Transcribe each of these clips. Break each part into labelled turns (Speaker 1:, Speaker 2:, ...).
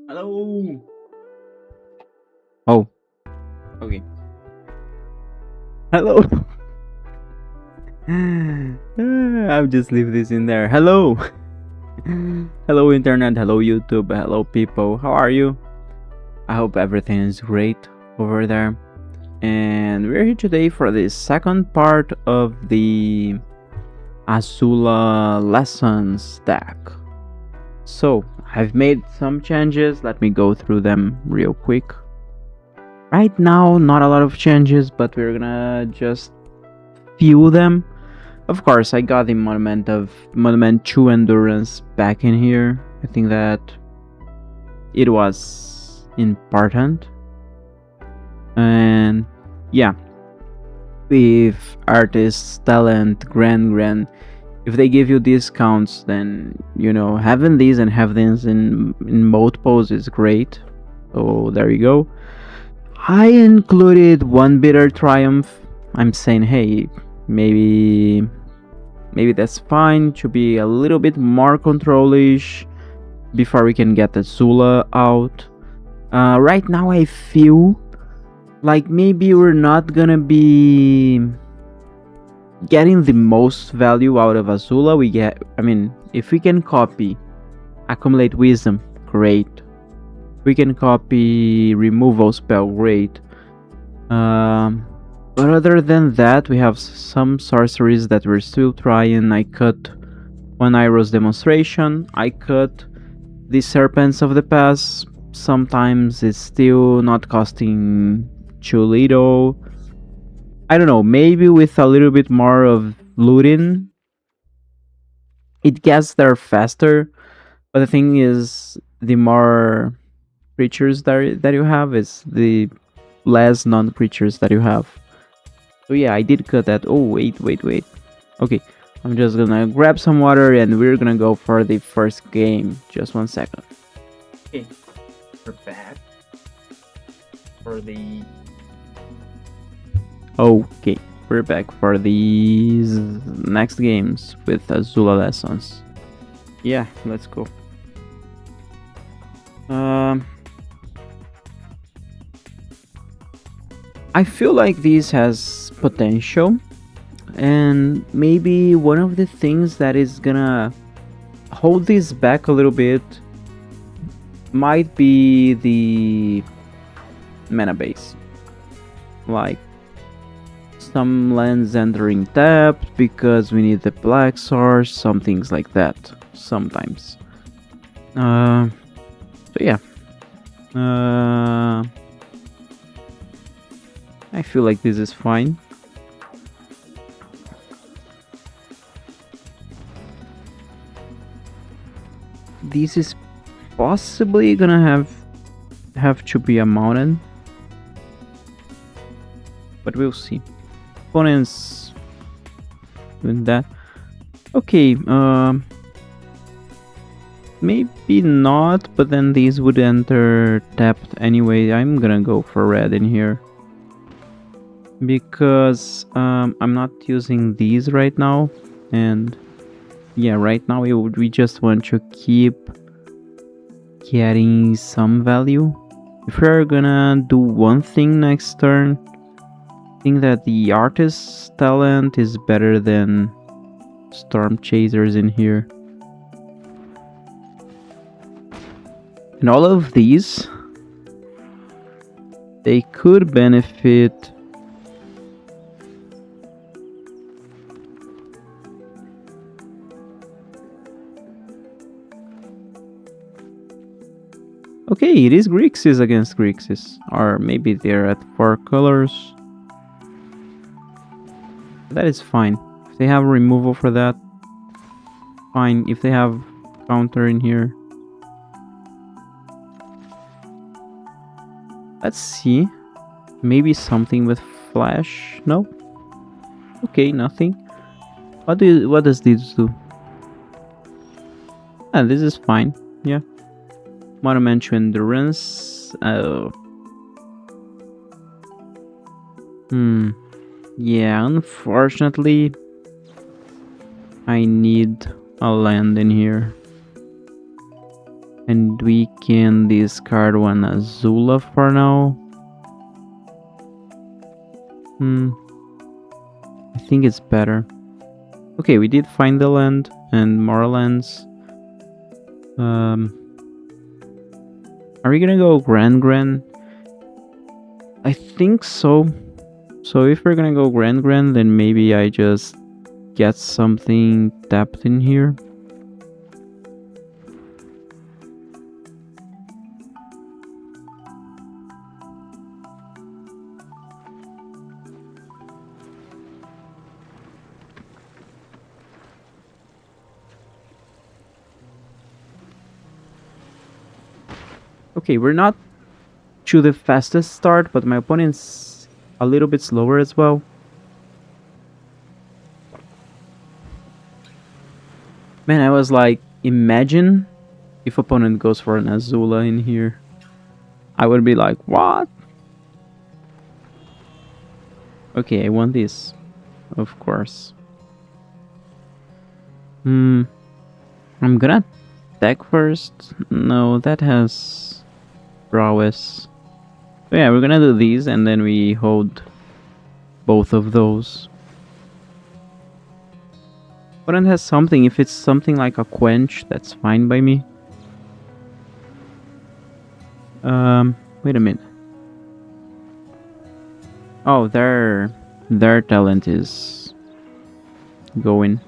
Speaker 1: Hello. Oh, okay. Hello. I'll just leave this in there. Hello. Hello, internet. Hello, YouTube. Hello, people. How are you? I hope everything is great over there. And we're here today for the second part of the Azula lessons deck. So, I've made some changes. Let me go through them real quick. Right now, not a lot of changes, but we're gonna just few them. Of course, I got the Monument 2 Endurance back in here. I think that it was important. And yeah, with artists, talent, grand, if they give you discounts, then having these and having these in multiples is great. So there you go. I included one bitter triumph. I'm saying, hey, maybe that's fine. Should be a little bit more control-ish before we can get the Azula out. Right now I feel like maybe we're not gonna be getting the most value out of Azula. If we can copy Accumulate Wisdom, great. We can copy Removal Spell, great. But other than that, we have some sorceries that we're still trying. I cut one Iroh's Demonstration. I cut the Serpents of the Past. Sometimes it's still not costing too little. I don't know, maybe with a little bit more of looting, it gets there faster. But the thing is, the more creatures that you have is the less non-creatures that you have. So yeah, I did cut that. Oh, wait. Okay, I'm just gonna grab some water and we're gonna go for the first game. Just 1 second. Okay, we're back for the... Okay, we're back for these next games with Azula lessons. Yeah, let's go. I feel like this has potential, and maybe one of the things that is gonna hold this back a little bit might be the mana base. Like some lands entering tapped because we need the black source, some things like that sometimes. So yeah. I feel like this is fine. This is possibly gonna have to be a mountain, but we'll see. Opponents doing that. Okay, maybe not, but then these would enter tapped anyway. I'm gonna go for red in here because I'm not using these right now, and yeah, right now we just want to keep getting some value. If we're gonna do one thing next turn, I think that the artist's talent is better than storm chasers in here. And all of these, they could benefit okay, it is Grixis against Grixis. Or maybe they're at 4 colors. That is fine. If they have removal for that, fine. If they have counter in here. Let's see. Maybe something with flash? No? Okay, nothing. What does this do? Ah, this is fine. Yeah. Monument to Endurance. Oh. Yeah, unfortunately, I need a land in here. And we can discard one Azula for now. I think it's better. Okay, we did find the land and more lands. Are we gonna go Grand? I think so. So if we're gonna go Grand, then maybe I just get something tapped in here. Okay, we're not to the fastest start, but my opponent's a little bit slower as well. Man, I was like, imagine if opponent goes for an Azula in here. I would be like, what? Okay, I want this. Of course. I'm gonna attack first. No, that has prowess. So yeah, we're gonna do these and then we hold both of those. Opponent has something. If it's something like a quench, that's fine by me. Wait a minute. Oh, their talent is going.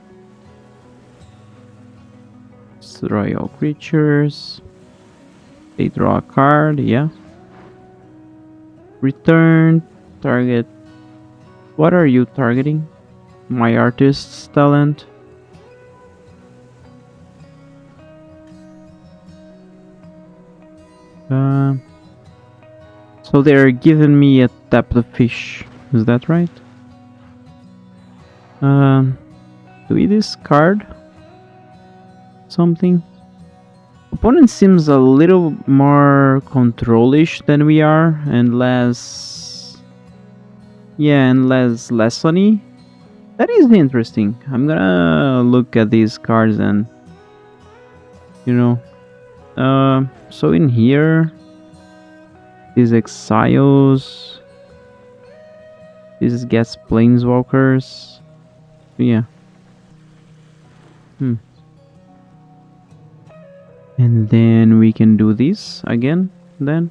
Speaker 1: Destroy all creatures. They draw a card, yeah. Return target. What are you targeting? My artist's talent. So they're giving me a tap the fish. Is that right? Do we discard something? Opponent seems a little more controlish than we are, and less. Yeah, and less lessony. That is interesting. I'm gonna look at these cards and. So in here. These exiles. This gets planeswalkers. Yeah. And then we can do this again, then.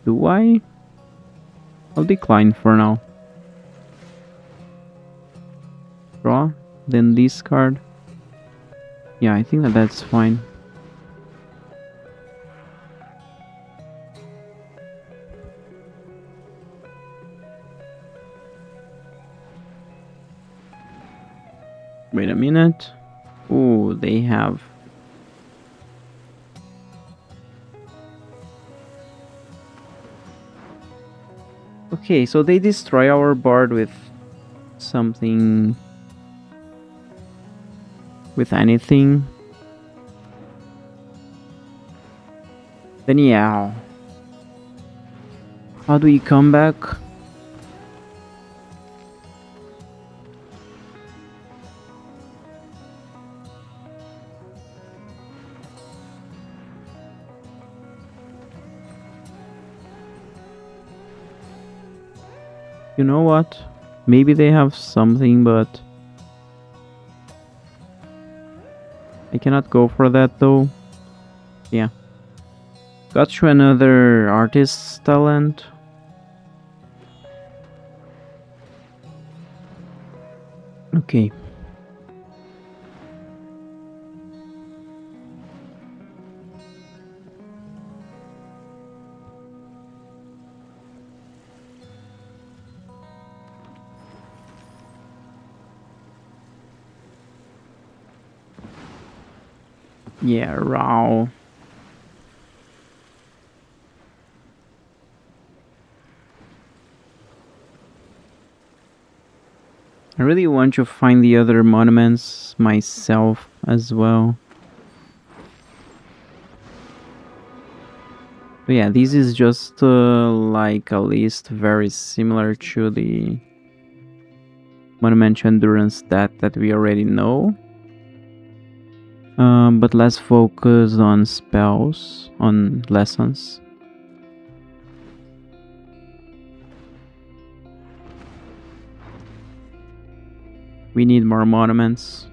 Speaker 1: Do I? I'll decline for now. Draw, then discard. Yeah, I think that's fine. Wait a minute. Oh, they have. Okay, so they destroy our board with something. With anything. Then yeah. How do we come back? You know what? Maybe they have something, but I cannot go for that though. Yeah. Got you another artist's talent. Okay. Yeah, raw. I really want to find the other monuments myself as well. But yeah, this is just like a list very similar to the Monumental Endurance stat that we already know. But let's focus on spells, on lessons. We need more monuments.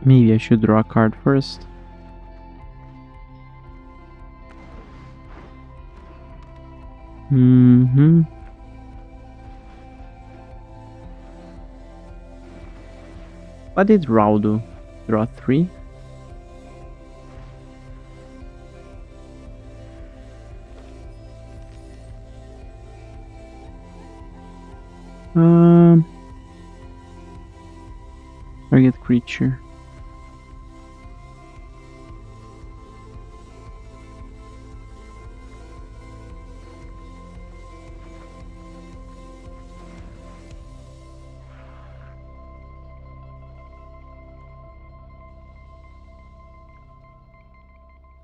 Speaker 1: Maybe I should draw a card first. What did Raul do? Draw 3? Target creature.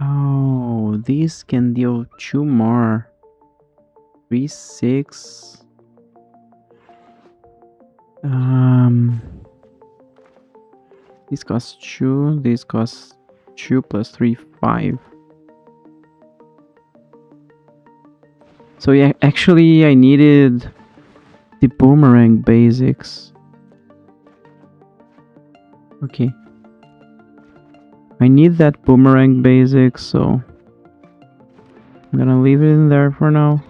Speaker 1: Oh, these can deal 2 more. 3, 6. This costs 2. This costs 2 plus 3, 5. So yeah, actually I needed the boomerang basics. Okay. I need that boomerang basic, so I'm gonna leave it in there for now.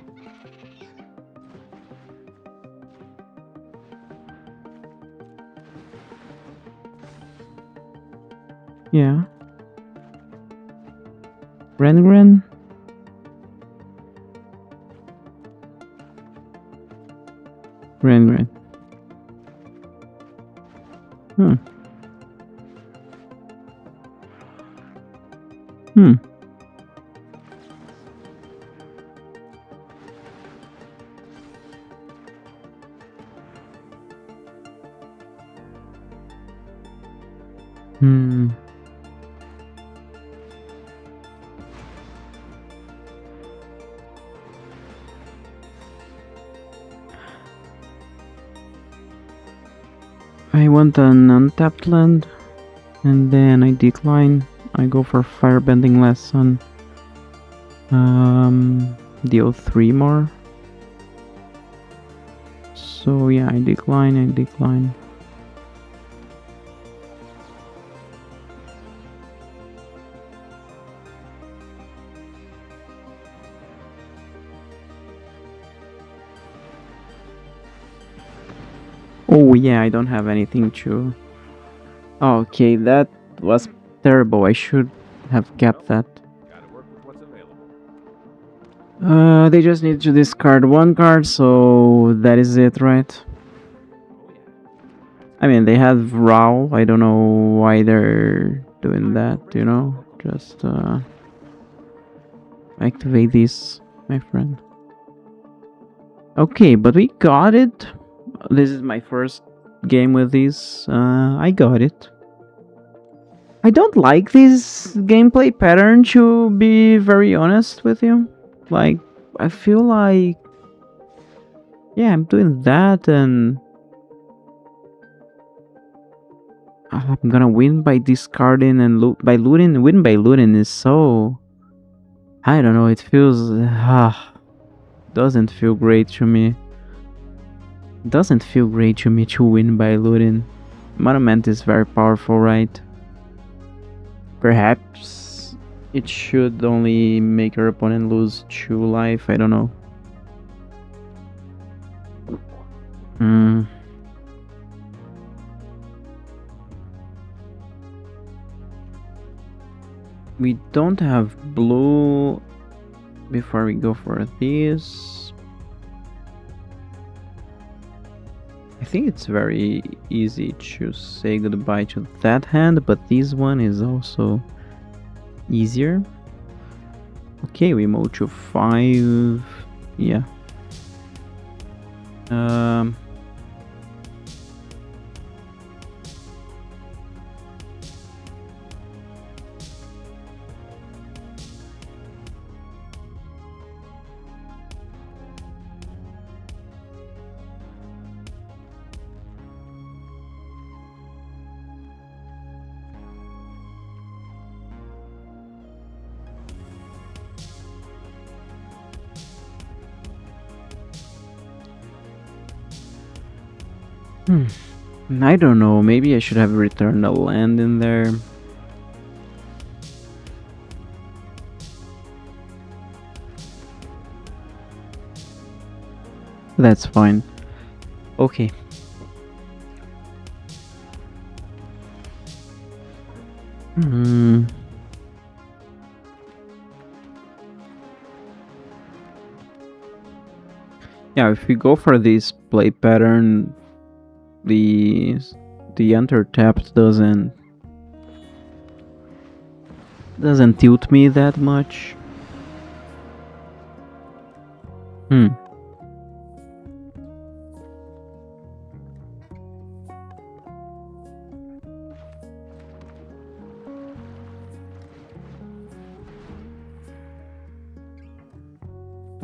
Speaker 1: Yeah. Rengren? Rengren. Hmm. I want an untapped land, and then I decline. I go for Firebending Lesson. Deal 3 more. So yeah, I decline. Oh yeah, I don't have anything to... Okay, that was terrible. I should have kept that. They just need to discard 1 card, so that is it, right? I mean, they have Raul. I don't know why they're doing that, you know? Just activate this, my friend. Okay, but we got it. This is my first game with this. I got it. I don't like this gameplay pattern, to be very honest with you. Like, I feel like... Yeah, I'm doing that and... I'm gonna win by discarding and by looting. Win by looting is so... I don't know, it feels... doesn't feel great to me. Doesn't feel great to me to win by looting. Monument is very powerful, right? Perhaps it should only make your opponent lose 2 life, I don't know. We don't have blue. Before we go for this, I think it's very easy to say goodbye to that hand, but this one is also easier. Okay, we move to 5. Yeah. I don't know, maybe I should have returned a land in there. That's fine. Okay. Yeah, if we go for this play pattern, the undertapped doesn't tilt me that much. Do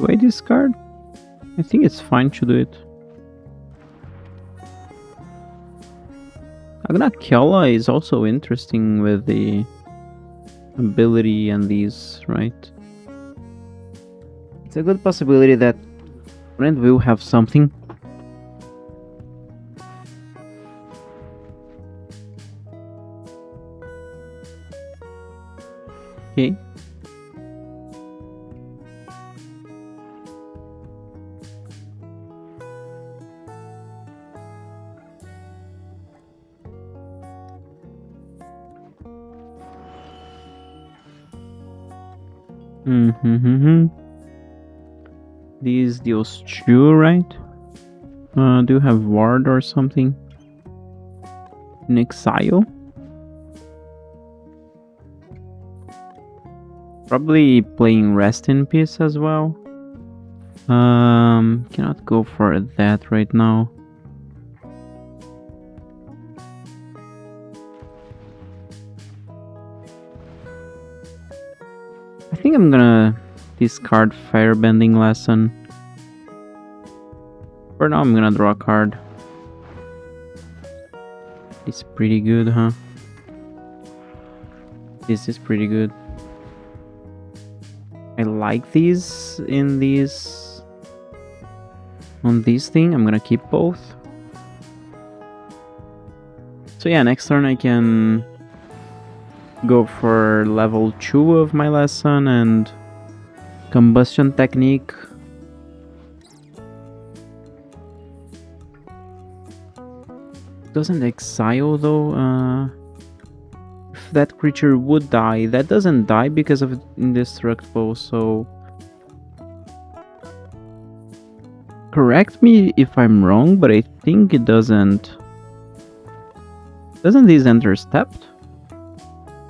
Speaker 1: I discard? I think it's fine to do it. Agnakyala is also interesting with the ability and these, right? It's a good possibility that opponent will have something. Okay. These deals 2, right? Do you have ward or something? In exile? Probably playing Rest in Peace as well. Cannot go for that right now. I think I'm gonna discard Firebending Lesson. For now, I'm gonna draw a card. It's pretty good, huh? This is pretty good. I like these in these. On this thing, I'm gonna keep both. So yeah, next turn I can go for level 2 of my lesson and combustion technique. Doesn't exile though. If that creature would die, that doesn't die because of indestructible, so correct me if I'm wrong, but I think it doesn't. Doesn't this enter stepped?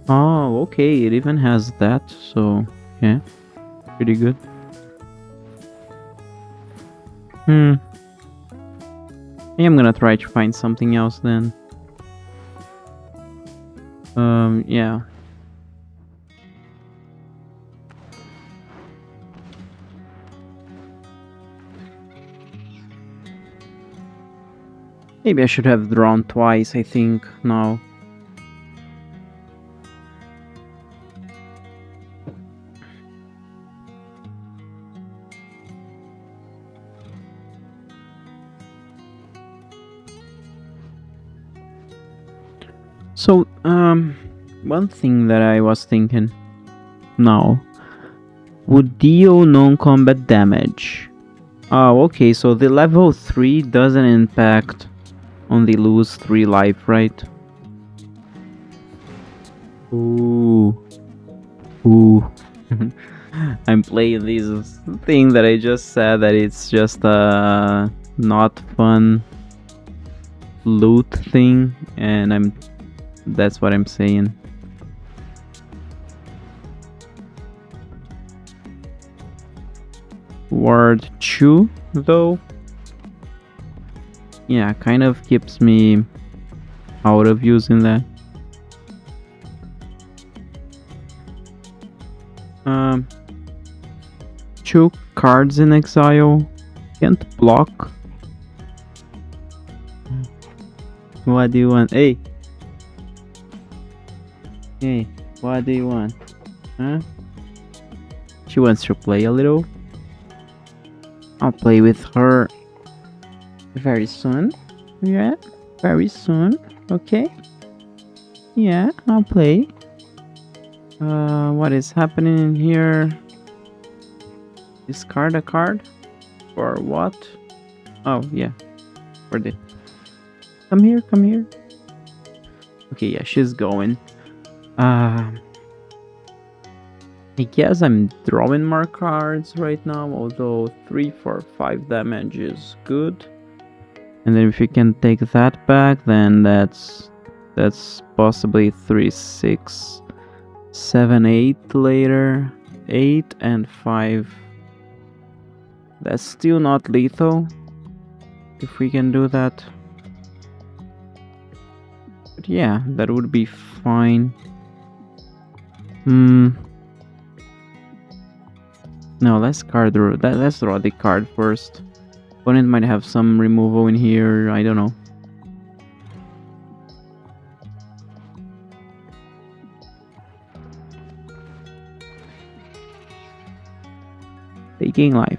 Speaker 1: Oh, okay, it even has that, so yeah, pretty good. I'm gonna try to find something else then. Yeah. Maybe I should have drawn twice, I think, now. So, one thing that I was thinking now, would deal non-combat damage. Oh, okay, so the level 3 doesn't impact on the lose 3 life, right? Ooh. Ooh. I'm playing this thing that I just said that it's just a not fun loot thing, and that's what I'm saying. Ward 2 though, yeah, kind of keeps me out of using that. Um, 2 cards in exile, can't block. What do you want? Hey, what do you want? Huh? She wants to play a little. I'll play with her very soon. Yeah, very soon. Okay. Yeah, I'll play. What is happening in here? Discard a card? For what? Oh, yeah. For the... Come here, come here. Okay, yeah, she's going. I guess I'm drawing more cards right now, although 3 for 5 damage is good. And then if you can take that back, then that's possibly 3, 6, 7, 8 later. 8 and 5. That's still not lethal. If we can do that. But yeah, that would be fine. No, let's draw the card first. Opponent might have some removal in here, I don't know. Taking life.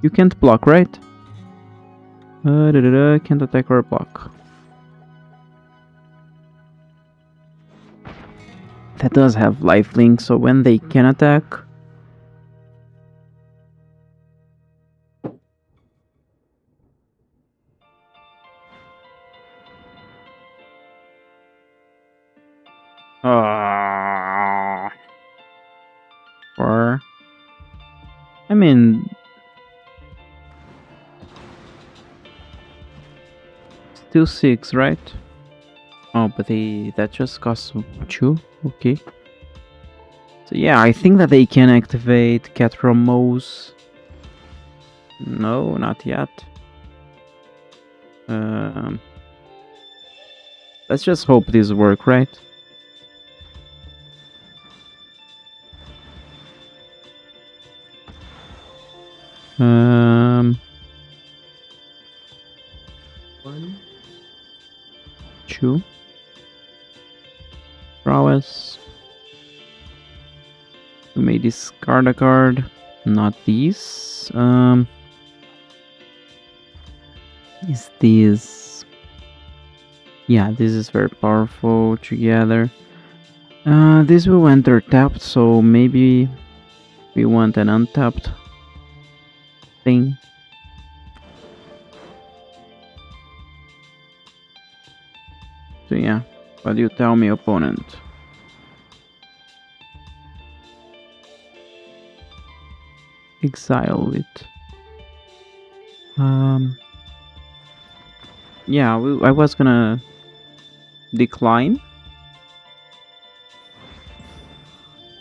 Speaker 1: You can't block, right? Can't attack or block. That does have lifelink, so when they can attack... Or... I mean... Still 6, right? Oh, but that just costs 2? Okay. So yeah, I think that they can activate Catromos. No, not yet. Let's just hope this works, right? One, 2. Prowess. We may discard a card. Not these. Is this... Yeah, this is very powerful together. This will enter tapped, so maybe we want an untapped thing. So yeah, what do you tell me, opponent? Exile it. Yeah, I was gonna decline.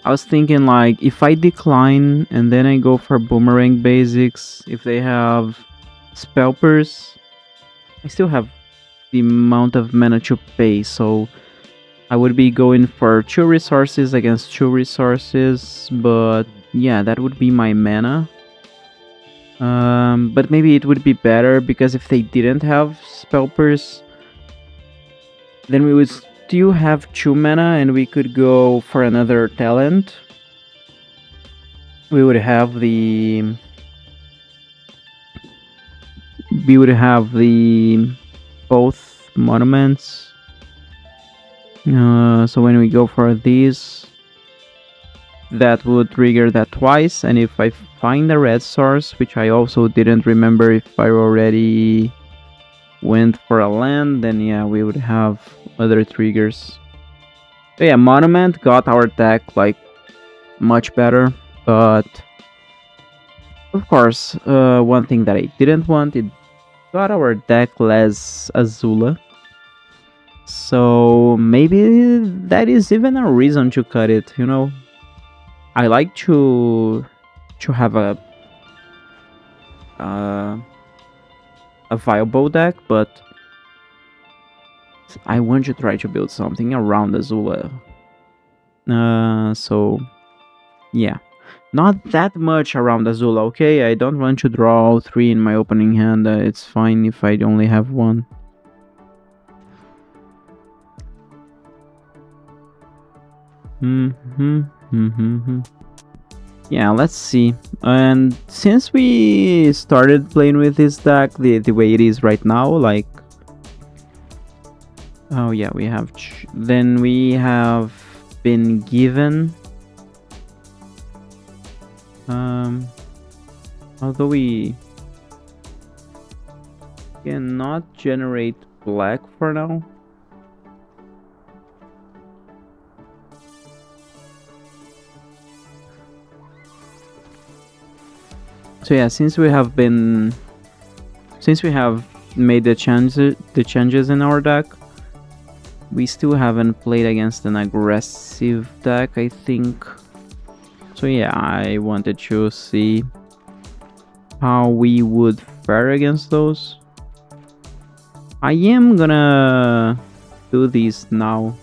Speaker 1: I was thinking like, if I decline and then I go for boomerang basics, if they have spellpers, I still have the amount of mana to pay, so I would be going for 2 resources against 2 resources, but yeah, that would be my mana. But maybe it would be better, because if they didn't have spellpers, then we would still have 2 mana and we could go for another talent. We would have the both monuments. So when we go for these, that would trigger that twice, and if I find a red source, which I also didn't remember if I already went for a land, then yeah, we would have other triggers. So yeah, monument got our deck like much better. But of course, one thing that I didn't want, it got our deck less Azula. So maybe that is even a reason to cut it, you know. I like to have uh, a viable deck, but I want to try to build something around Azula. So yeah, not that much around Azula. Okay, I don't want to draw all three in my opening hand. It's fine if I only have one. Yeah, let's see. And since we started playing with this deck the way it is right now, like, oh yeah, we have then we have been given although we cannot generate black for now. So yeah, since we have made the changes in our deck, we still haven't played against an aggressive deck, I think. So yeah, I wanted to see how we would fare against those. I am gonna do this now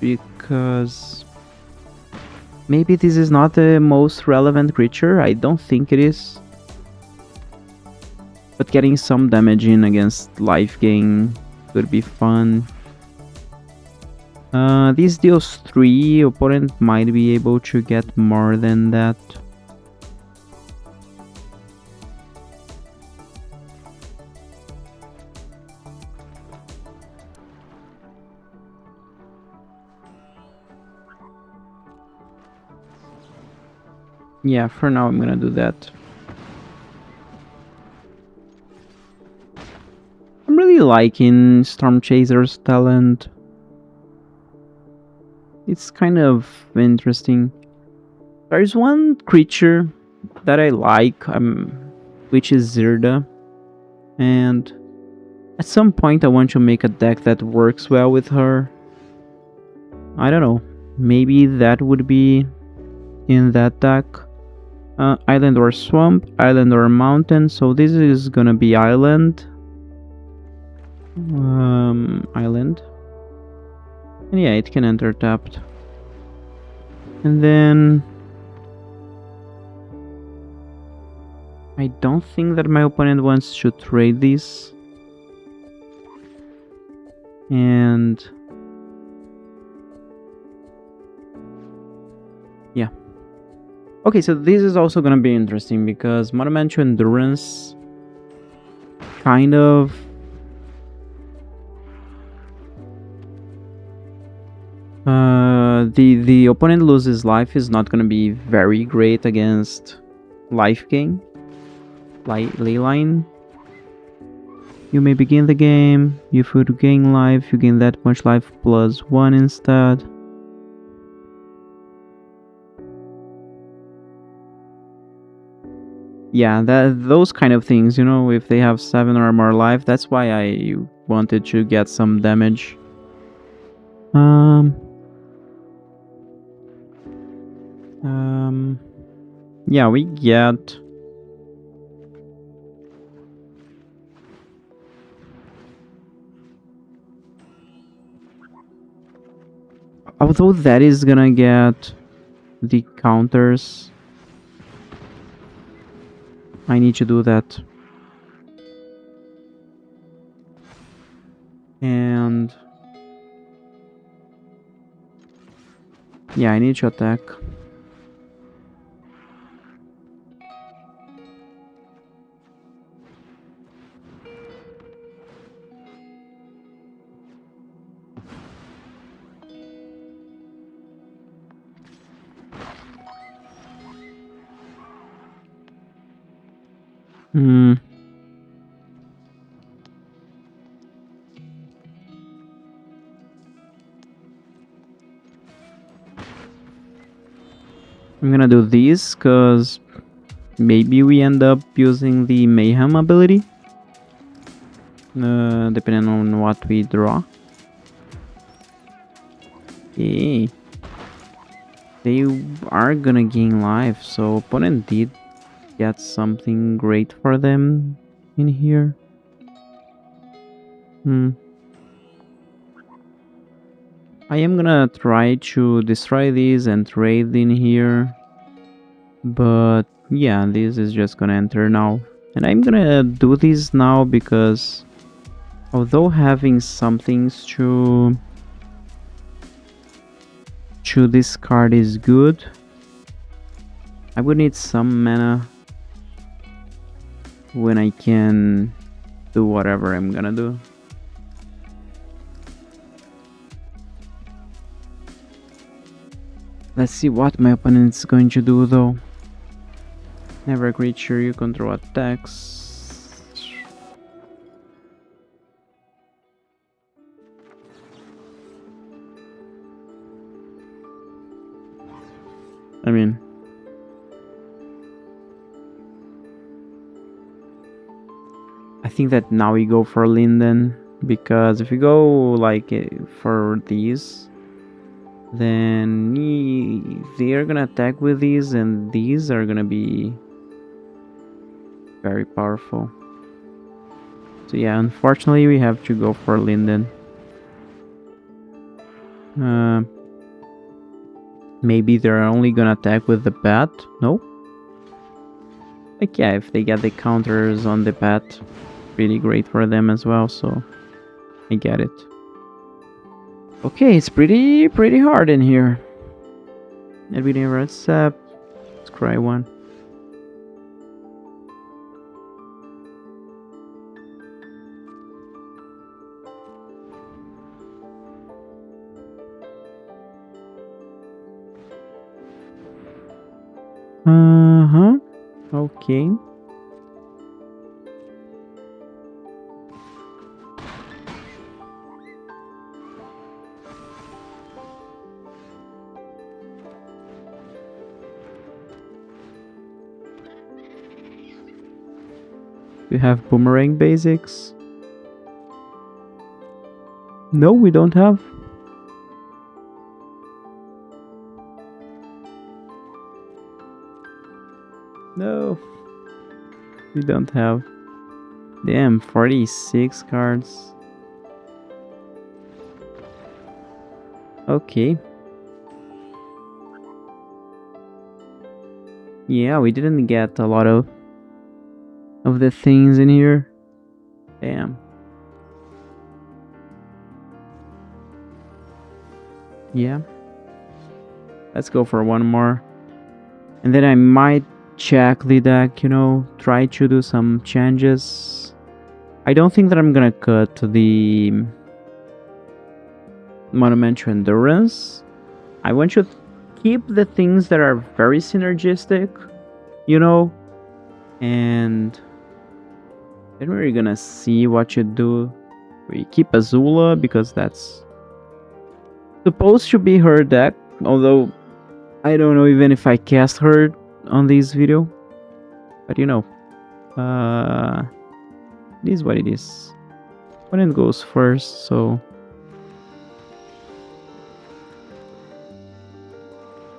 Speaker 1: because maybe this is not the most relevant creature. I don't think it is. But getting some damage in against life gain could be fun. This deals 3, opponent might be able to get more than that. Yeah, for now I'm gonna do that. I'm really liking Storm Chaser's talent. It's kind of interesting. There's one creature that I like, which is Zirda. And at some point I want to make a deck that works well with her. I don't know. Maybe that would be in that deck. Island or swamp, island or mountain. So this is gonna be island. Island. And yeah, it can enter tapped. And then I don't think that my opponent wants to trade this. And yeah. Okay, so this is also gonna be interesting because Monumental Endurance kind of the opponent loses life is not gonna be very great against life gain. Leyline. You may begin the game. If you gain life, you gain that much life plus 1 instead. Yeah, those kind of things, you know, if they have 7 or more life, that's why I wanted to get some damage. Yeah, we get although that is gonna get the counters, I need to do that. And yeah, I need to attack. I'm gonna do this because maybe we end up using the Mayhem ability. Depending on what we draw. Okay. They are gonna gain life, so opponent did get something great for them in here. I am gonna try to destroy these and trade in here. But yeah, this is just gonna enter now. And I'm gonna do this now because although having some things to discard is good, I would need some mana when I can do whatever I'm gonna do. Let's see what my opponent's going to do though. Never creature you control attacks. I mean, I think that now we go for Linden, because if we go like for these, then they are gonna attack with these, and these are gonna be very powerful. So yeah, unfortunately we have to go for Linden. Maybe they're only gonna attack with the bat. No? Like yeah, if they get the counters on the bat, really great for them as well, so I get it. Okay, it's pretty hard in here. And we never accept. Let's cry one. Okay. We have boomerang basics. No, we don't have. No, we don't have. Damn, 46 cards. Okay. Yeah, we didn't get a lot of the things in here. Damn. Yeah. Let's go for one more. And then I might check the deck, you know, try to do some changes. I don't think that I'm gonna cut the Monumental Endurance. I want to keep the things that are very synergistic, you know, and then we're gonna see what you do. We keep Azula because that's supposed to be her deck, although I don't know even if I cast her on this video, but you know, it is what it is. Opponent goes first, so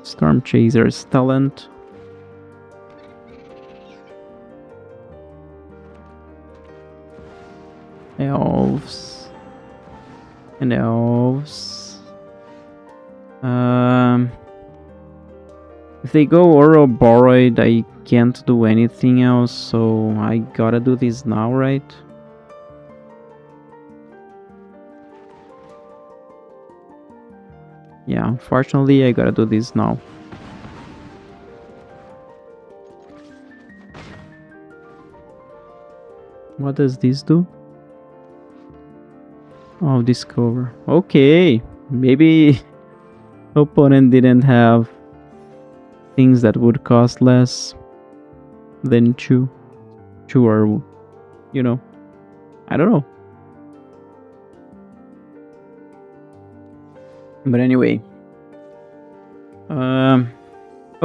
Speaker 1: Storm Chaser's talent. Elves and elves. If they go Ouroboros, I can't do anything else, so I gotta do this now, right? Yeah, unfortunately I gotta do this now. What does this do? Oh, discover. Okay, maybe opponent didn't have things that would cost less than two or, you know, I don't know. But anyway,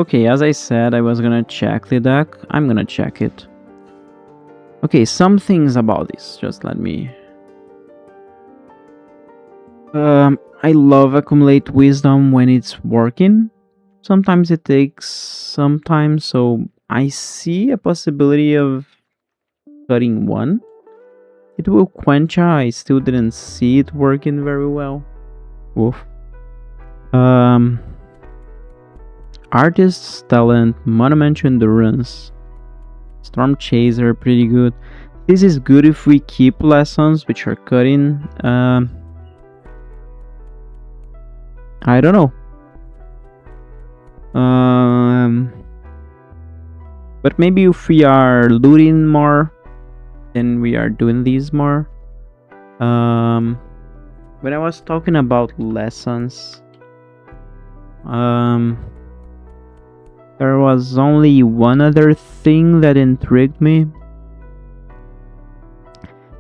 Speaker 1: Okay, as I said, I was gonna check the deck. I'm gonna check it. Okay, some things about this. Just let me... I love accumulate wisdom when it's working. Sometimes it takes some time, so I see a possibility of cutting one. It will quencha. I still didn't see it working very well. Woof. Artist's talent, monumental endurance, storm chaser, pretty good. This is good if we keep lessons, which are cutting. I don't know. But maybe if we are looting more, then we are doing these more. When I was talking about lessons, there was only one other thing that intrigued me.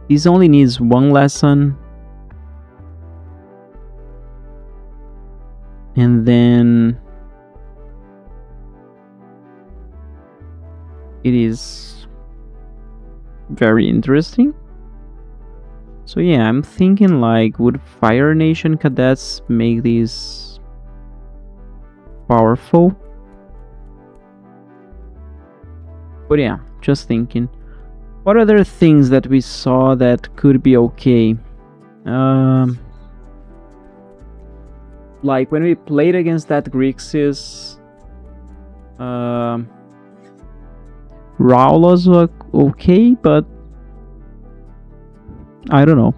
Speaker 1: This only needs one lesson. And then it is very interesting. So yeah, I'm thinking like, would Fire Nation cadets make these powerful? But yeah, just thinking. What other things that we saw that could be okay? Like when we played against that Grixis, Raul was okay, but I don't know.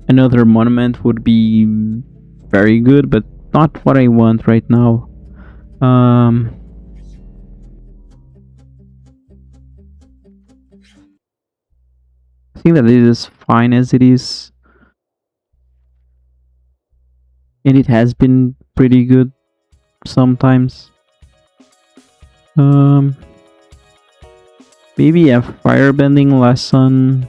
Speaker 1: Another monument would be very good, but not what I want right now. I think that it is fine as it is. And it has been pretty good sometimes. Maybe a firebending lesson.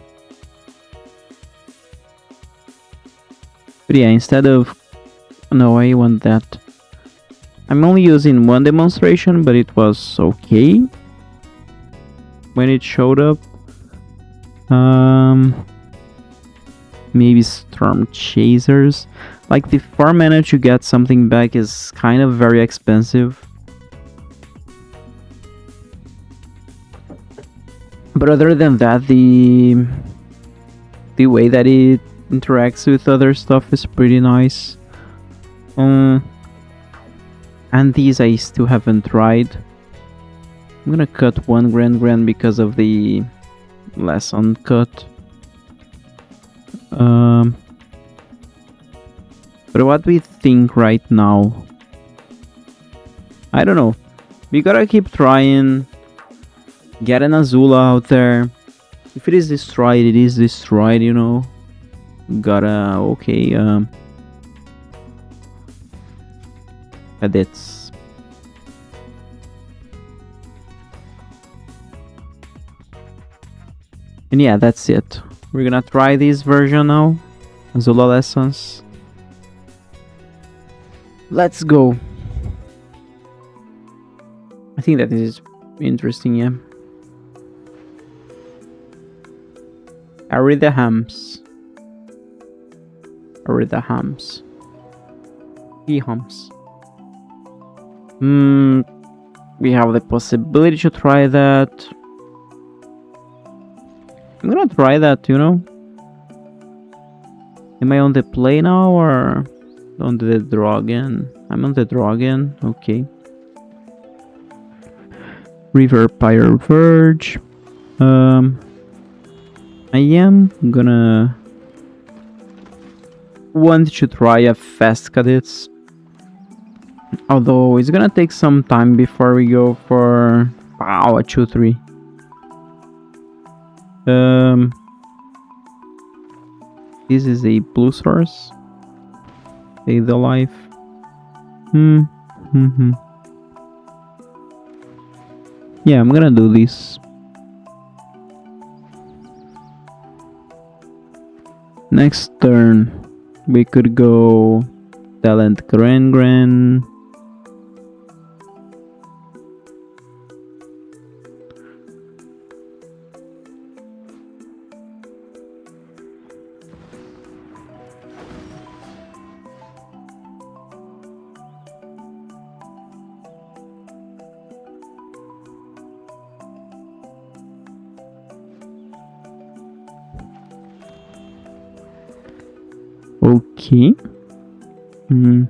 Speaker 1: But yeah, instead of... No, I want that. I'm only using one demonstration, but it was okay when it showed up. Maybe Storm Chasers. Like the 4 mana to get something back is kind of very expensive. But other than that, the way that it interacts with other stuff is pretty nice. And these I still haven't tried. I'm gonna cut one Grand because of the lesson cut. But what do we think right now? I don't know. We gotta keep trying. Get an Azula out there. If it is destroyed, it is destroyed, you know. Gotta... Okay, cadets. And yeah, that's it. We're gonna try this version now. Azula lessons. Let's go. I think that this is interesting, yeah. Aridahams. He humps. We have the possibility to try that. I'm gonna try that, you know. Am I on the play now or on the draw again? I'm on the draw again. Okay. River Pyre Verge. I am gonna want to try a fast cadets. Although it's gonna take some time before we go for a 2-3. This is a blue source. Stay the life. Yeah, I'm gonna do this. Next turn, we could go Talent Gran. Okay. Hmm.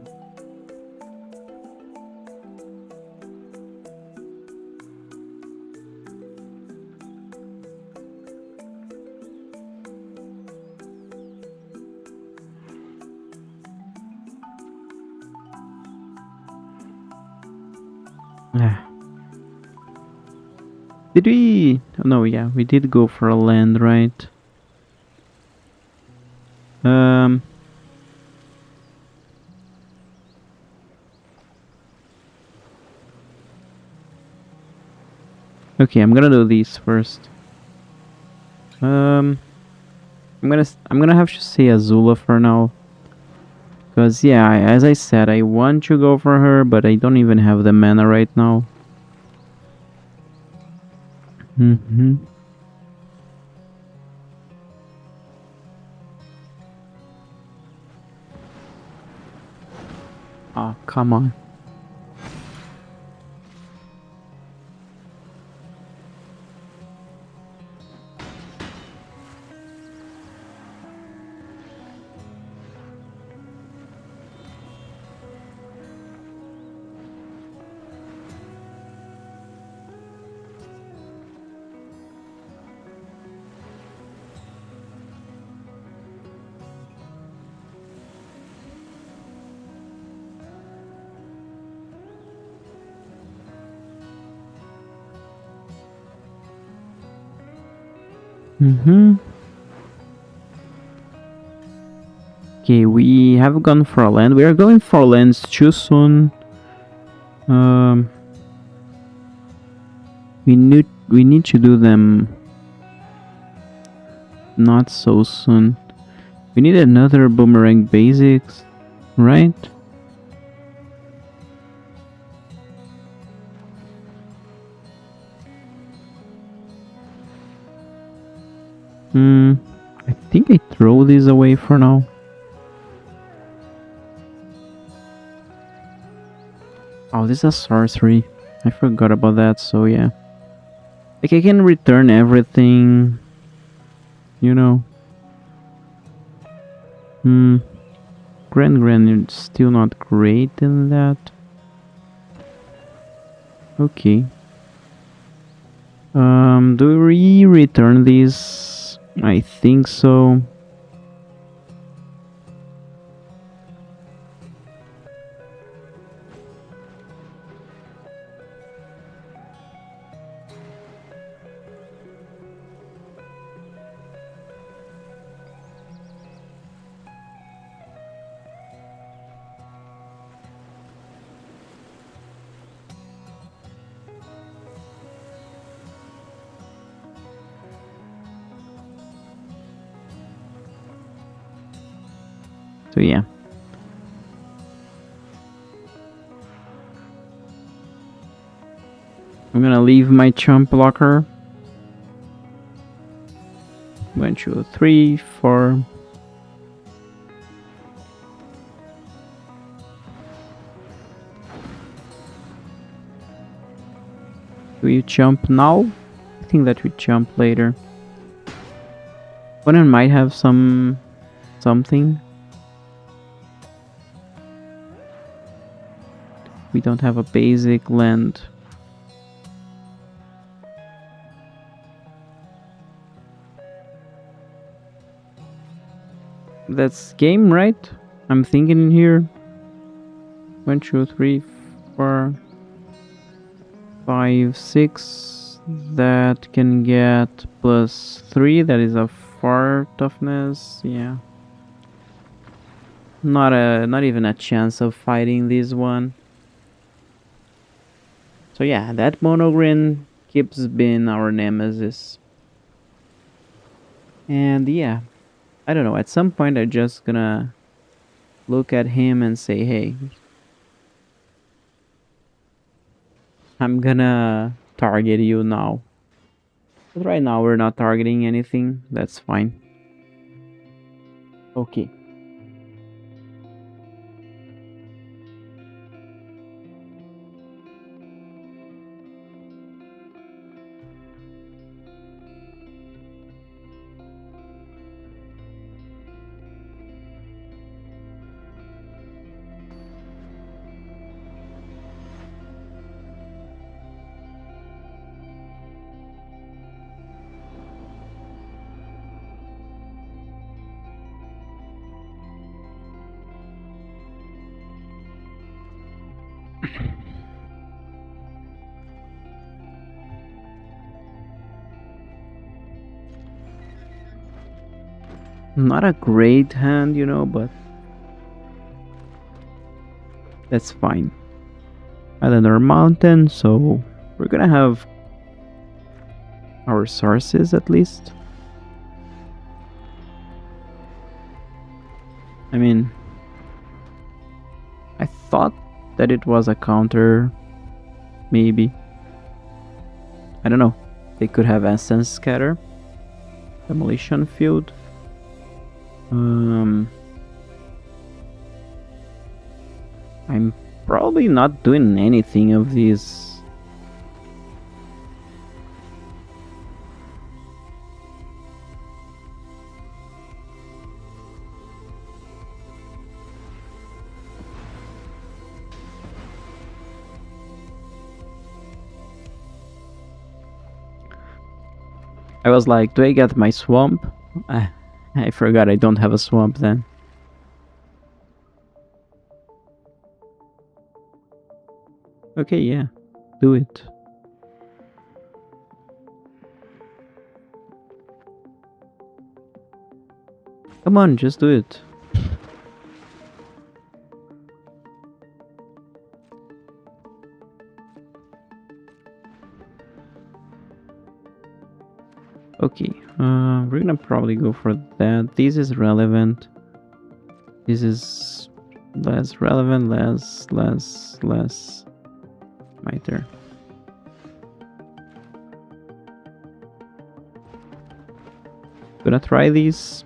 Speaker 1: Ah. Did we? No, yeah, we did go for a land, right? Um. Okay, I'm gonna do these first. Um. I'm gonna have to say Azula for now. Cause yeah, as I said, I want to go for her, but I don't even have the mana right now. Mm-hmm. Oh, come on. Mm-hmm. Okay, we have gone for a land. We are going for lands too soon. Um, we need to do them not so soon. We need another boomerang basics, right? Hmm. I think I throw these away for now. Oh, this is a sorcery. I forgot about that, so yeah. Like I can return everything, you know. Hmm. Gran is still not great in that. Okay. Do we return these? I think so. So yeah. I'm gonna leave my chump blocker. 1, 2, 3, 4. Do you jump now? I think that we jump later. Opponent might have something. We don't have a basic land. That's game, right? I'm thinking here. 1, 2, 3, 4, 5, 6. That can get +3. That is a 4 toughness. Yeah. Not even a chance of fighting this one. So yeah, that monogrin keeps being our nemesis. And yeah, I don't know. At some point, I'm just gonna look at him and say, "Hey, I'm gonna target you now." But right now, we're not targeting anything. That's fine. Okay. Not a great hand, but that's fine. Island or mountain, so we're gonna have our sources at least. I mean, I thought that it was a counter, maybe. I don't know. They could have Essence Scatter, Demolition Field. I'm probably not doing anything of these. I was like, do I get my swamp? I forgot I don't have a swamp then. Okay, yeah, do it. Come on, just do it. Okay, we're gonna probably go for that. This is relevant. This is less relevant, less. My turn. Gonna try these.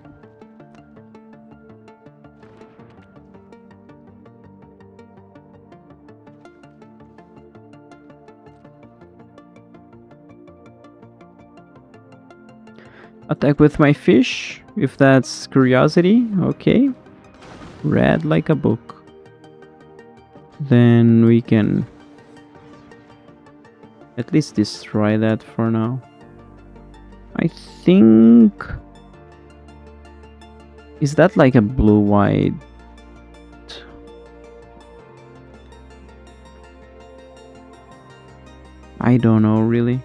Speaker 1: Attack with my fish, if that's curiosity, okay. Read like a book. Then we can at least destroy that for now. I think... Is that like a blue-white? I don't know, really.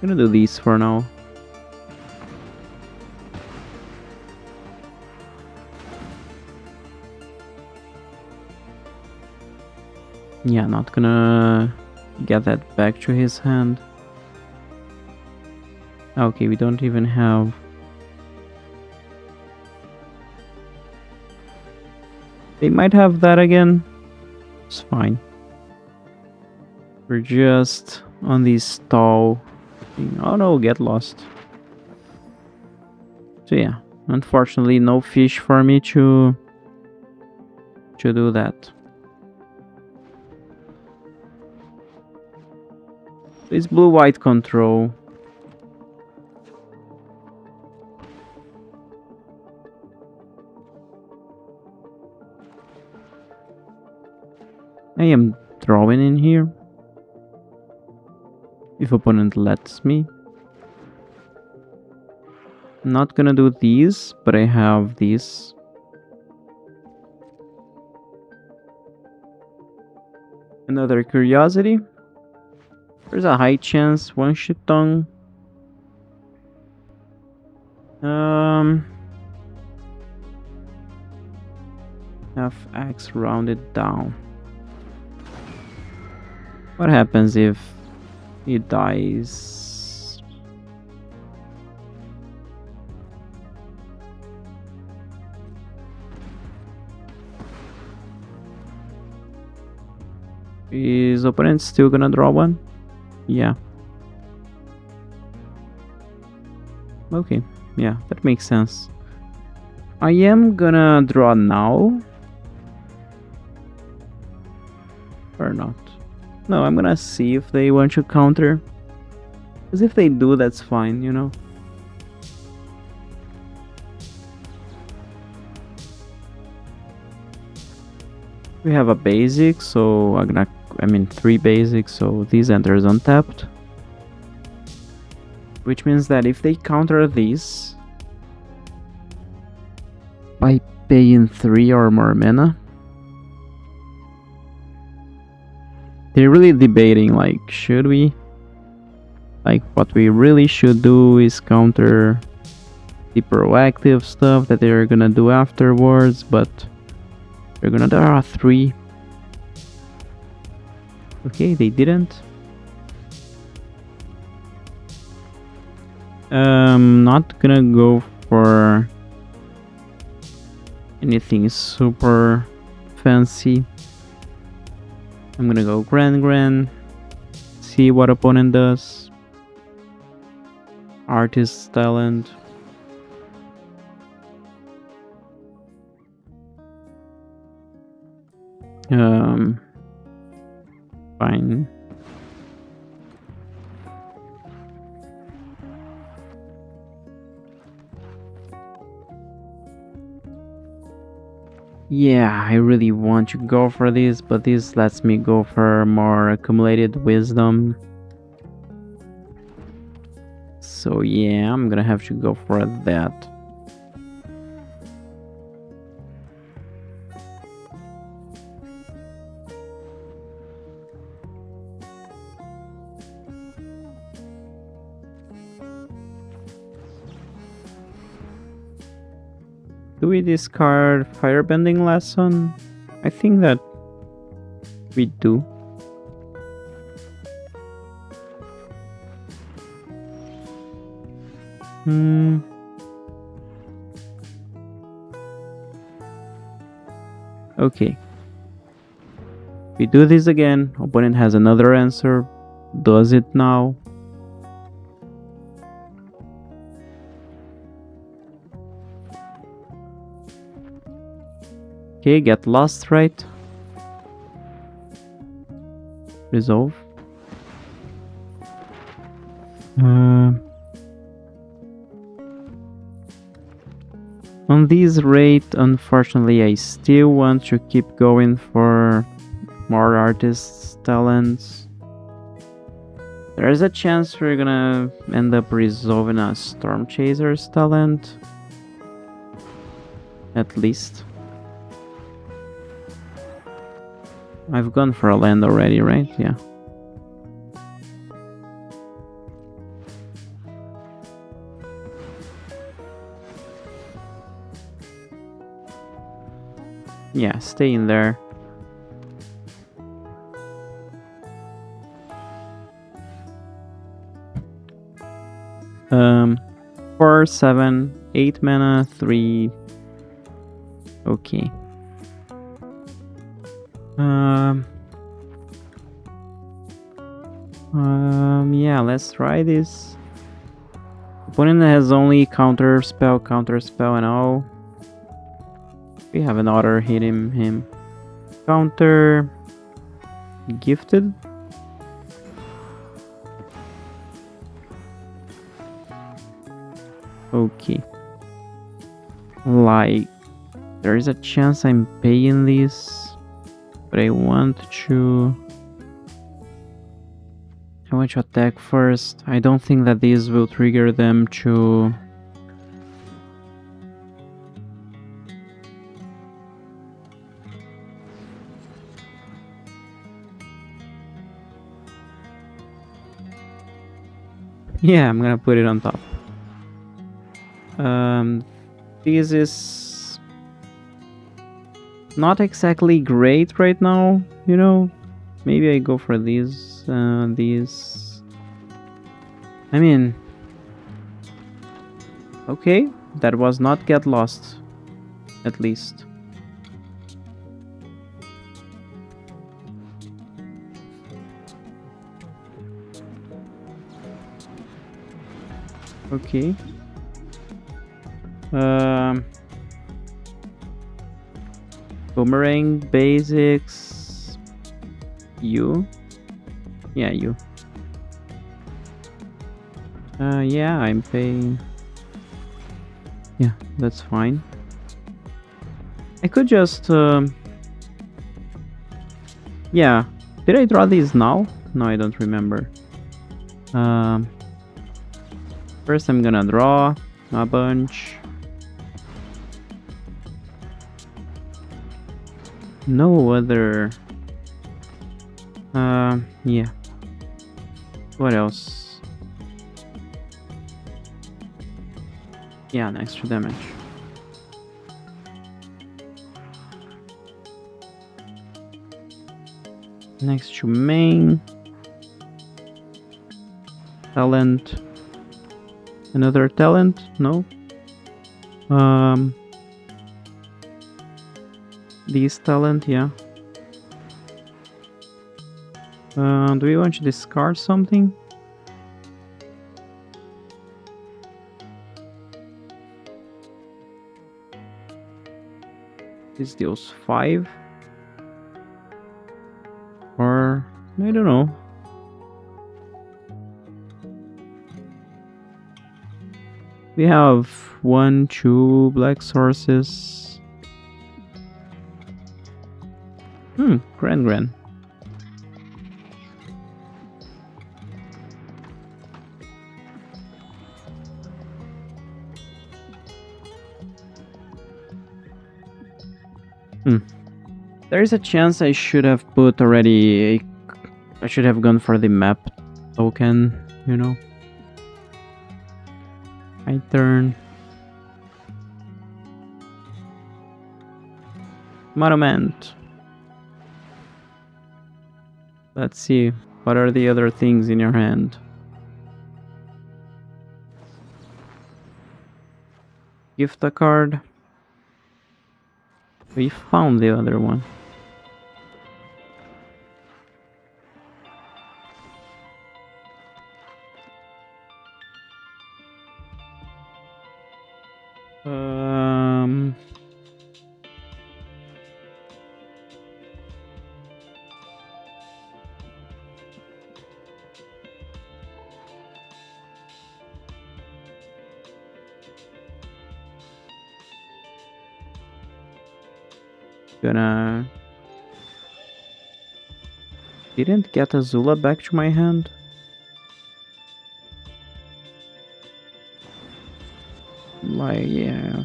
Speaker 1: I'm gonna do these for now. Yeah, not gonna get that back to his hand. Okay, we don't even have... They might have that again. It's fine. We're just on the stall. Oh no, get lost. So yeah, unfortunately no fish for me to do that. It's blue-white control. I am drawing in here. If opponent lets me. I'm not gonna do these, but I have these. Another curiosity. There's a high chance one Shitong. FX rounded down. What happens if He dies. Is opponent still gonna draw one? Yeah. Okay. Yeah, that makes sense. I am gonna draw now. Or not. No, I'm gonna see if they want to counter. Because if they do, that's fine, you know? We have a basic, so I mean 3 basics, so this enters untapped. Which means that if they counter this by paying 3 or more mana, they're really debating, like, should we? Like, what we really should do is counter the proactive stuff that they're gonna do afterwards, but they're gonna draw 3. Okay, they didn't. Not gonna go for anything super fancy. I'm gonna go Grand, see what opponent does. Artist talent. Fine. Yeah, I really want to go for this, but this lets me go for more accumulated wisdom. So yeah, I'm gonna have to go for that. Do we discard Firebending Lesson? I think that we do. Okay. We do this again. Opponent has another answer. Does it now? Okay, get lost, right? Resolve. On this rate, unfortunately, I still want to keep going for more artists' talents. There's a chance we're gonna end up resolving a Storm Chaser's talent. At least. I've gone for a land already, right? Yeah. Yeah, stay in there. Um, 4, 7, 8 mana, 3. Okay. Yeah, let's try this. Opponent has only counter spell, and all. We have another hitting him. Counter. Gifted. Okay. Like, there is a chance I'm paying this, but I want to attack first. I don't think that this will trigger them to... Yeah, I'm gonna put it on top. This is not exactly great right now, you know. Maybe I go for these. I mean, okay, that was not get lost, at least. Okay. Boomerang basics. You? Yeah, you. Yeah, I'm paying. Yeah, that's fine. I could just, yeah. Did I draw these now? No, I don't remember. Um, First I'm gonna draw a bunch. No other... yeah. What else? Yeah, an extra damage. Next to main. Talent. Another talent? No. This talent, yeah. Do we want to discard something? This deals 5. Or, I don't know. We have 1, 2 black sources. Gran. There is a chance I should have put already I should have gone for the map token, you know. My turn. Monument. Let's see. What are the other things in your hand? Gift a card. We found the other one. Gonna... Didn't get Azula back to my hand? Like, yeah.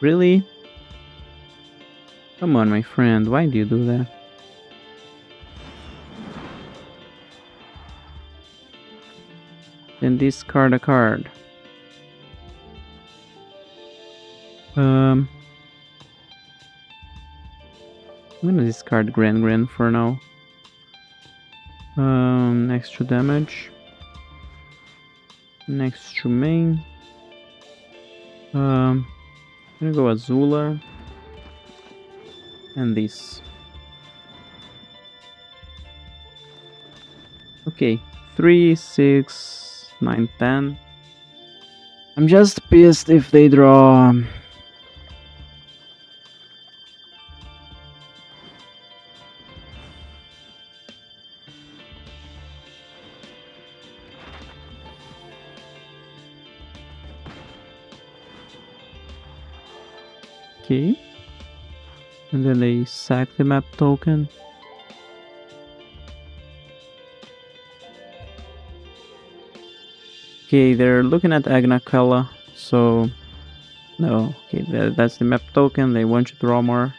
Speaker 1: Really? Come on, my friend, why do you do that? Then discard a card. I'm gonna discard Gran for now. Extra damage. Next to main. I'm gonna go Azula. And this. Okay, 3, 6, 9, 10. I'm just pissed if they draw... Okay. And then they sack the map token. Okay, they're looking at Agnakala, so... No, okay, that's the map token, they want to draw more.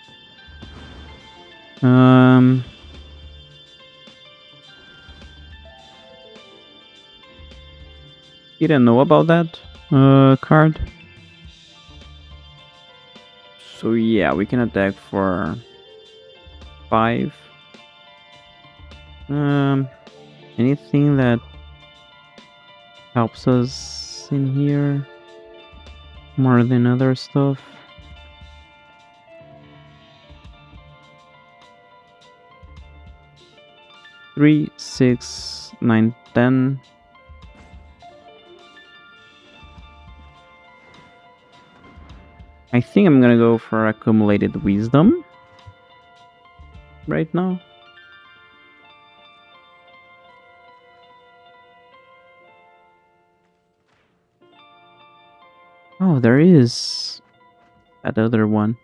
Speaker 1: Didn't know about that. card. So yeah, we can attack for 5. Um, anything that helps us in here more than other stuff. Three, 6, 9, 10. I think I'm gonna go for accumulated wisdom right now. Oh, there is that other one.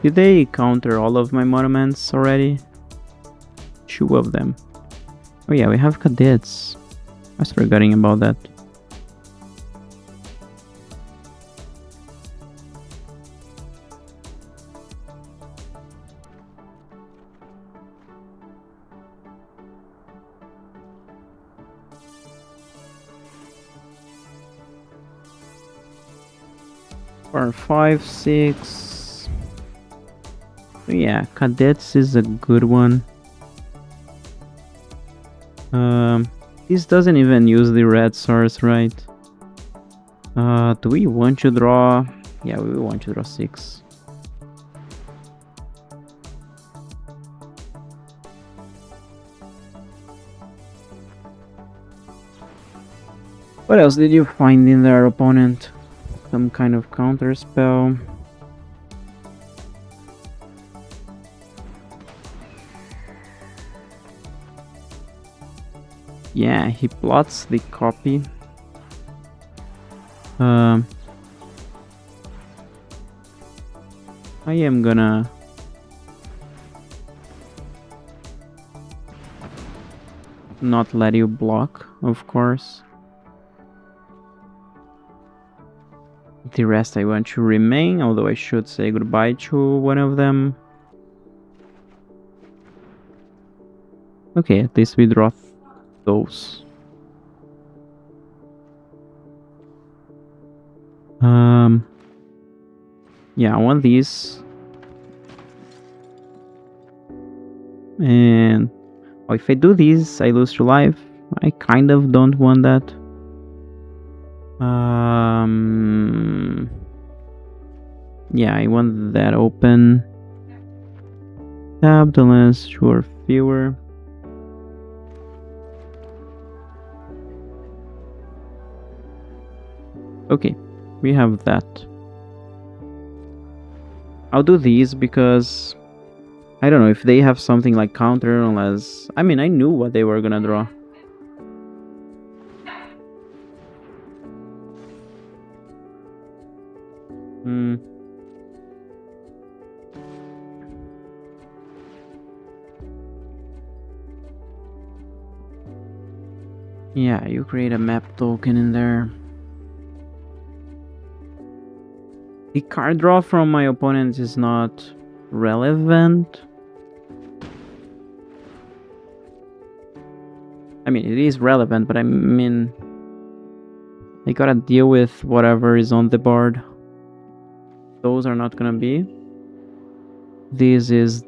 Speaker 1: Did they counter all of my monuments already? 2 of them. Oh yeah, we have cadets. I was forgetting about that. For 5, 6. Yeah, cadets is a good one. This doesn't even use the red source, right? Do we want to draw? Yeah, we want to draw 6. What else did you find in their opponent? Some kind of counter spell. Yeah, he plots the copy. I am gonna not let you block, of course. The rest I want to remain, although I should say goodbye to one of them. Okay, at least we draw those. Yeah, I want these. And if I do these, I lose 2 life. I kind of don't want that. Yeah, I want that open. Tap the lens, 2 or fewer. Okay, we have that. I'll do these because I don't know if they have something like counter, unless I mean I knew what they were gonna draw. Yeah, you create a map token in there. The card draw from my opponent is not relevant. I mean, it is relevant, but I mean, I gotta deal with whatever is on the board. Those are not gonna be. This is...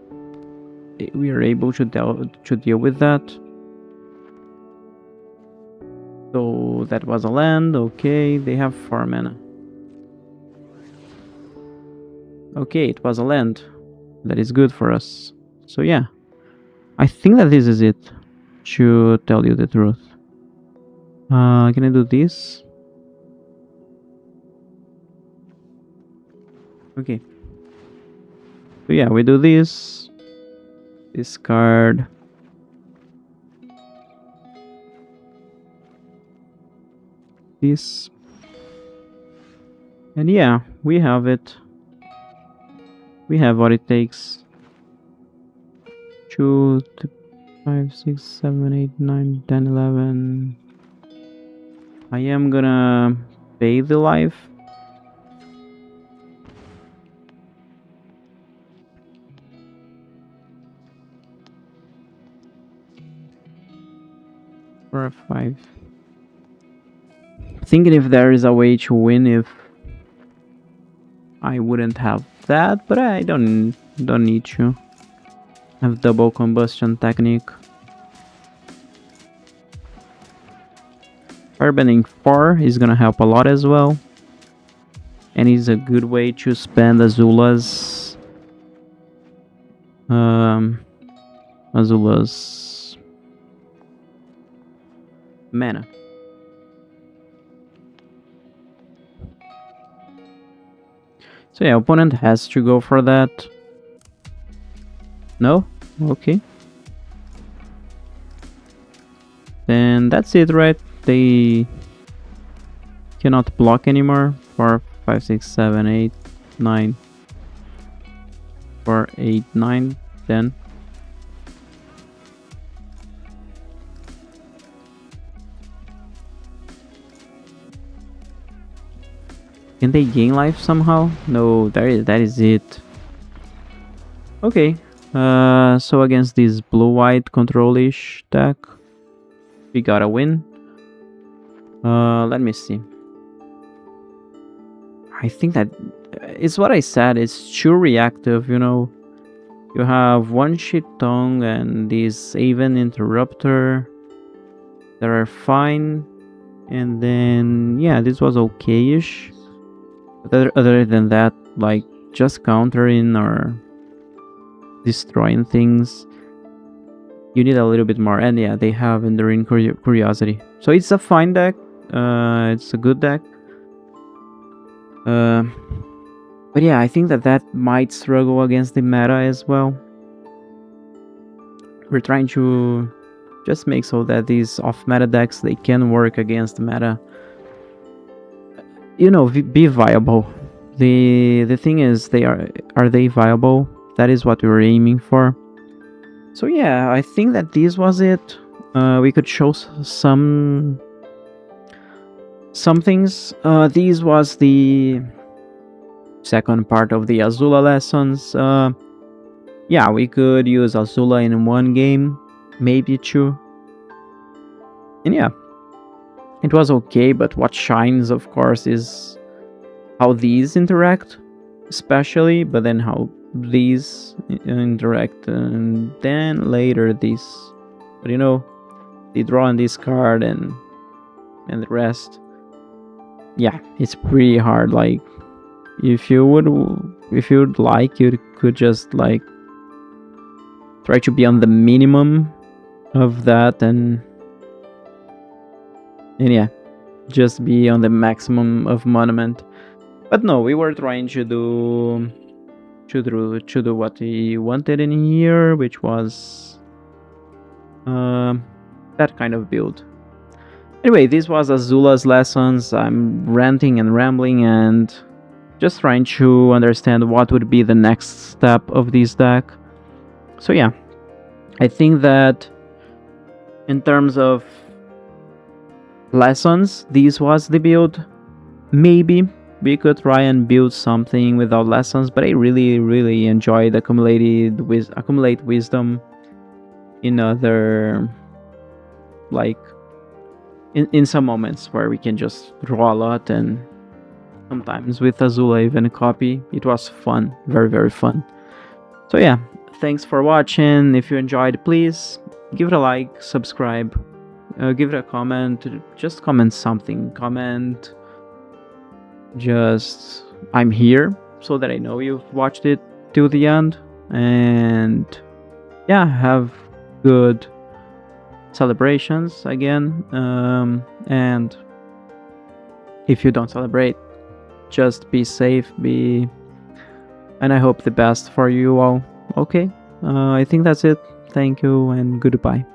Speaker 1: we are able to deal with that. So that was a land. Okay, they have 4 mana. Okay, it was a land. That is good for us. So yeah, I think that this is it, to tell you the truth. Can I do this? Okay. So yeah, we do this. Discard. This. And yeah, we have it. We have what it takes. 2, 5, 6, 7, 8, 9, 10, 11. I am gonna pay the life. For a 5. Thinking if there is a way to win if I wouldn't have that, but I don't need to. Have double combustion technique. Firebending 4 is gonna help a lot as well. And it's a good way to spend Azula's mana. So yeah, opponent has to go for that. No? Okay. Then that's it, right? They cannot block anymore. 4, 5, 6, 7, 8, 9. 4, 8, 9, 10. Can they gain life somehow? No, that is it. Okay. So against this blue-white control-ish deck, we got a win. Let me see. I think that it's what I said. It's too reactive, you know. You have one shit tongue and this Aven interrupter that are fine, and then yeah, this was okay-ish. Other than that, like just countering or destroying things, you need a little bit more. And yeah, they have Enduring Curiosity, so it's a fine deck. It's a good deck. But yeah, I think that might struggle against the meta as well. We're trying to just make so that these off-meta decks, they can work against the meta. You know, be viable. The thing is, are they viable? That is what we were aiming for. So yeah, I think that this was it. We could show some things. This was the second part of the Azula lessons. Yeah, we could use Azula in one game, maybe two. And yeah, it was okay, but what shines, of course, is how these interact, especially, but then how these interact, and then later this. But you know, they draw on this card and the rest. Yeah, it's pretty hard. Like, if you would like, you could just like try to be on the minimum of that, and yeah, just be on the maximum of monument. But no, we were trying to do what we wanted in here, which was that kind of build. Anyway, this was Azula's lessons. I'm ranting and rambling and just trying to understand what would be the next step of this deck. So yeah, I think that in terms of lessons, this was the build. Maybe we could try and build something without lessons, but I really enjoyed accumulate wisdom in other, like in some moments where we can just draw a lot, and sometimes with Azula even copy. It was fun, very fun. So yeah, thanks for watching. If you enjoyed, please give it a like, subscribe, give it a comment, just comment something. Comment just I'm here, so that I know you've watched it till the end. And yeah, have good celebrations again. And if you don't celebrate, just be safe, and I hope the best for you all. Okay, I think that's it. Thank you and goodbye.